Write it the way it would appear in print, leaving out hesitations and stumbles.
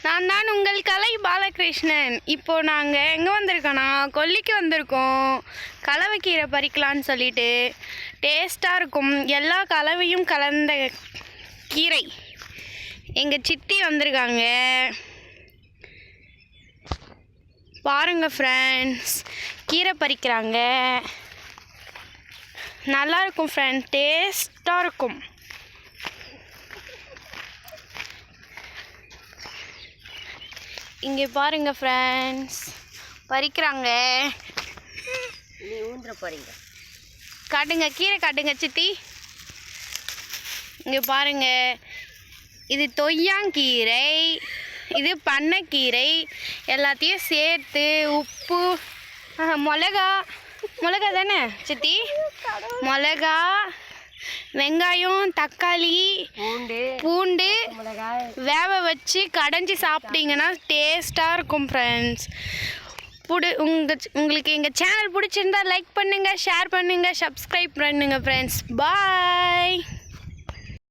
நான் தான் உங்கள் கலை பாலகிருஷ்ணன். இப்போது நாங்கள் எங்கே வந்திருக்கோன்னா கொல்லிக்கு வந்திருக்கோம். கலவைக்கீரை பறிக்கலான்னு சொல்லிட்டு டேஸ்ட்டாக இருக்கும். எல்லா கலவையும் கலந்த கீரை. எங்கள் சித்தி வந்திருக்காங்க பாருங்கள் ஃப்ரெண்ட்ஸ். கீரை பறிக்கிறாங்க. நல்லாயிருக்கும் ஃப்ரெண்ட், டேஸ்ட்டாக இருக்கும். இங்கே பாருங்க ஃப்ரெண்ட்ஸ், பறிக்கிறாங்க. ஊந்துற போறீங்க. காட்டுங்க, கீரை காட்டுங்க சித்தி. இங்கே பாருங்க, இது தொய்யாங்கீரை, இது பண்ணைக்கீரை. எல்லாத்தையும் சேர்த்து உப்பு, மிளகா தானே சித்தி, மிளகா, வெங்காயம், தக்காளி, பூண்டு வேக வச்சு கடைஞ்சி சாப்பிட்டீங்கன்னா டேஸ்ட்டாக இருக்கும் ஃப்ரெண்ட்ஸ். உங்களுக்கு எங்கள் சேனல் பிடிச்சிருந்தா லைக் பண்ணுங்கள், ஷேர் பண்ணுங்கள், சப்ஸ்கிரைப் பண்ணுங்கள் ஃப்ரெண்ட்ஸ். பாய்.